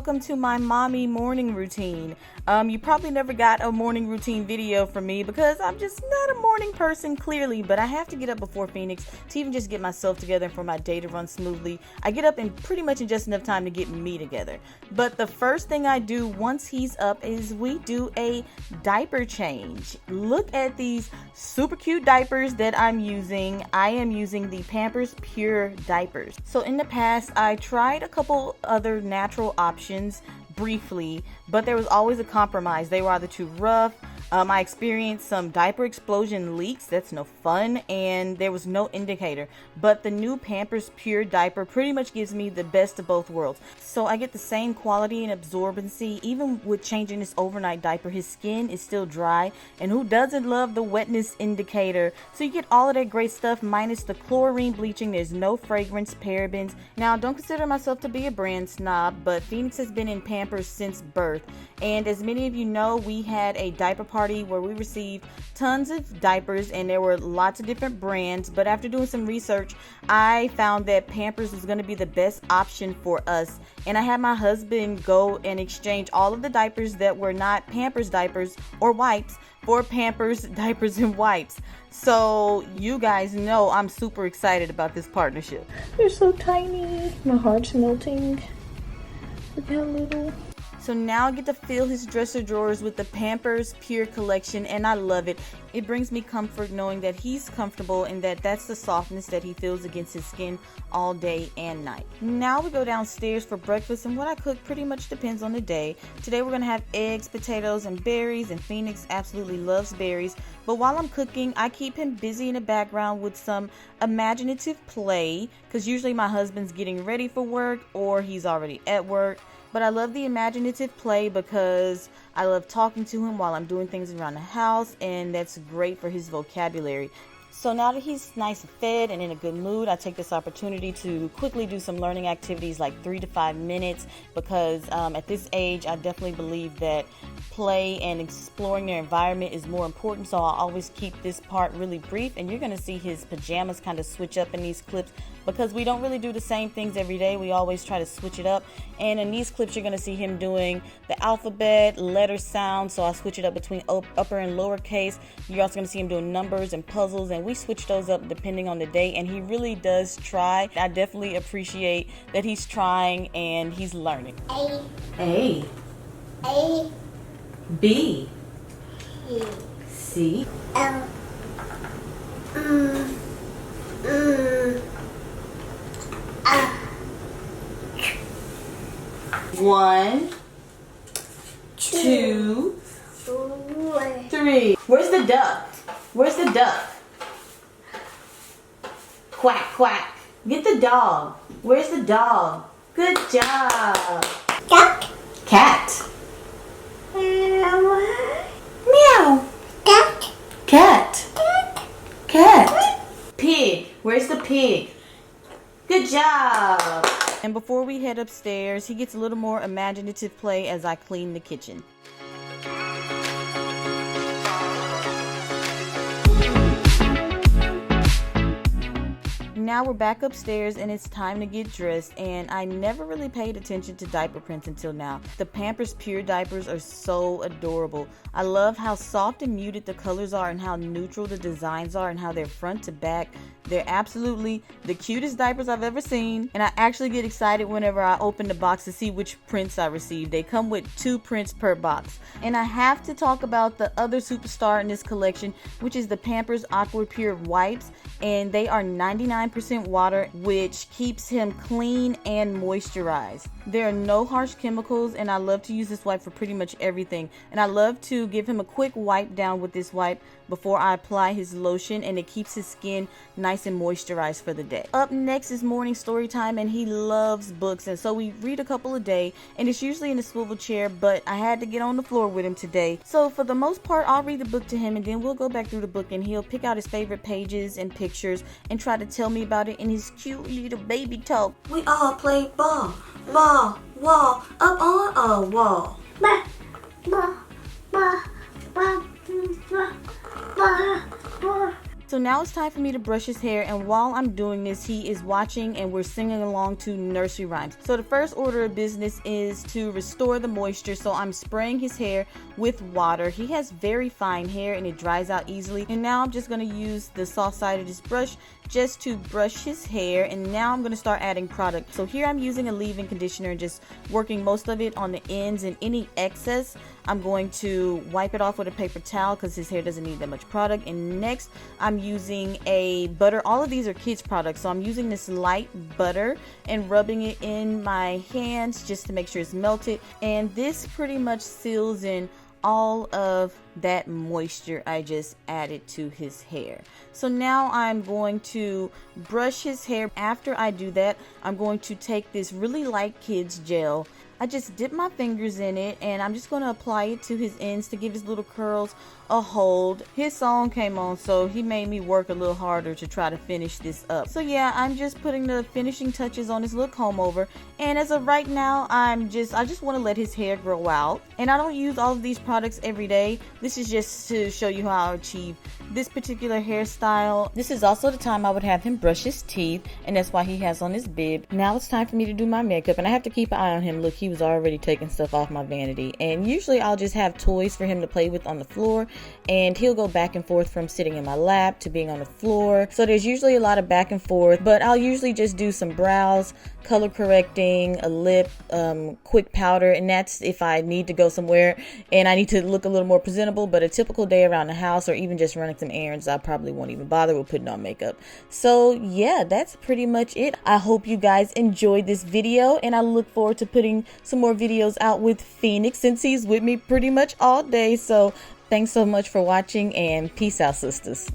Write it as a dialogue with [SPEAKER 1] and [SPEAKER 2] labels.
[SPEAKER 1] welcome to my mommy morning routine. You probably never got a morning routine video from me because I'm just not a morning person, clearly, but I have to get up before Phoenix to even just get myself together and for my day to run smoothly. I get up in pretty much in just enough time to get me together. But the first thing I do once he's up is we do a diaper change. Look at these super cute diapers that I'm using. I am using the Pampers Pure diapers. So in the past, I tried a couple other natural options briefly, but there was always a compromise. They were either too rough. I experienced some diaper explosion leaks. That's no fun. And there was no indicator. But the new Pampers Pure diaper pretty much gives me the best of both worlds. So I get the same quality and absorbency. Even with changing this overnight diaper, his skin is still dry. And who doesn't love the wetness indicator? So you get all of that great stuff minus the chlorine bleaching. There's no fragrance, parabens. Now, don't consider myself to be a brand snob, but Phoenix has been in Pampers since birth. And as many of you know, we had a diaper party where we received tons of diapers and there were lots of different brands, but after doing some research I found that Pampers was going to be the best option for us, and I had my husband go and exchange all of the diapers that were not Pampers diapers or wipes for Pampers diapers and wipes. So you guys know I'm super excited about this partnership.
[SPEAKER 2] They're so tiny. My heart's melting. Look how little.
[SPEAKER 1] So now I get to fill his dresser drawers with the Pampers Pure collection, and I love it. It brings me comfort knowing that he's comfortable and that that's the softness that he feels against his skin all day and night. Now we go downstairs for breakfast, and what I cook pretty much depends on the day. Today we're going to have eggs, potatoes, and berries, and Phoenix absolutely loves berries. But while I'm cooking, I keep him busy in the background with some imaginative play, because usually my husband's getting ready for work or he's already at work. But I love the imaginative play because I love talking to him while I'm doing things around the house, and that's great for his vocabulary. So now that he's nice and fed and in a good mood, I take this opportunity to quickly do some learning activities like 3 to 5 minutes because at this age, I definitely believe that play and exploring their environment is more important. So I'll always keep this part really brief, and you're going to see his pajamas kind of switch up in these clips because we don't really do the same things every day. We always try to switch it up. And in these clips, you're going to see him doing the alphabet, letter sound. So I switch it up between upper and lowercase. You're also going to see him doing numbers and puzzles, and we switch those up depending on the day, and he really does try. I definitely appreciate that he's trying and he's learning. A B C
[SPEAKER 3] L
[SPEAKER 1] 1 2 3. Where's the duck? Where's the duck? Quack, quack. Get the dog. Where's the dog? Good job.
[SPEAKER 3] Duck.
[SPEAKER 1] Cat. Meow.
[SPEAKER 3] Duck.
[SPEAKER 1] Cat. Cat. Pig. Where's the pig? Good job. And before we head upstairs, he gets a little more imaginative play as I clean the kitchen. Now we're back upstairs and it's time to get dressed, and I never really paid attention to diaper prints until now. The Pampers Pure diapers are so adorable. I love how soft and muted the colors are and how neutral the designs are and how they're front to back. They're absolutely the cutest diapers I've ever seen, and I actually get excited whenever I open the box to see which prints I received. They come with 2 prints per box. And I have to talk about the other superstar in this collection, which is the Pampers Aqua Pure wipes, and they are 99% water, which keeps him clean and moisturized. There are no harsh chemicals, and I love to use this wipe for pretty much everything. And I love to give him a quick wipe down with this wipe before I apply his lotion, and it keeps his skin nice and moisturized for the day. Up next is morning story time, and he loves books, and so we read a couple a day, and it's usually in a swivel chair, but I had to get on the floor with him today. So for the most part, I'll read the book to him, and then we'll go back through the book, and he'll pick out his favorite pages and pictures and try to tell me about it in his cute little baby talk. We all play ball, ball, wall, up on a wall.
[SPEAKER 3] Ba, ba, ba, ba, ba, ba, ba.
[SPEAKER 1] So now it's time for me to brush his hair, and while I'm doing this, he is watching and we're singing along to nursery rhymes. So the first order of business is to restore the moisture, so I'm spraying his hair with water. He has very fine hair and it dries out easily, and now I'm just going to use the soft side of this brush just to brush his hair, and now I'm going to start adding product. So here I'm using a leave-in conditioner and just working most of it on the ends, and any excess I'm going to wipe it off with a paper towel because his hair doesn't need that much product. And next I'm using a butter. All of these are kids products, so I'm using this light butter and rubbing it in my hands just to make sure it's melted, and this pretty much seals in all of that moisture I just added to his hair. So now I'm going to brush his hair. After I do that, I'm going to take this really light kids gel. I just dip my fingers in it and I'm just going to apply it to his ends to give his little curls a hold. His song came on, so he made me work a little harder to try to finish this up. So yeah, I'm just putting the finishing touches on his little comb over, and as of right now I just want to let his hair grow out, and I don't use all of these products every day. This is just to show you how I achieve this particular hairstyle. This is also the time I would have him brush his teeth, and that's why he has on his bib. Now it's time for me to do my makeup, and I have to keep an eye on him. Look, he was already taking stuff off my vanity, and usually I'll just have toys for him to play with on the floor, and he'll go back and forth from sitting in my lap to being on the floor. So there's usually a lot of back and forth, but I'll usually just do some brows, color correcting, a lip, quick powder, and that's if I need to go somewhere and I need to look a little more presentable. But a typical day around the house or even just running some errands, I probably won't even bother with putting on makeup. So yeah, that's pretty much it. I hope you guys enjoyed this video, and I look forward to putting some more videos out with Phoenix since he's with me pretty much all day. So thanks so much for watching, and peace out, sisters.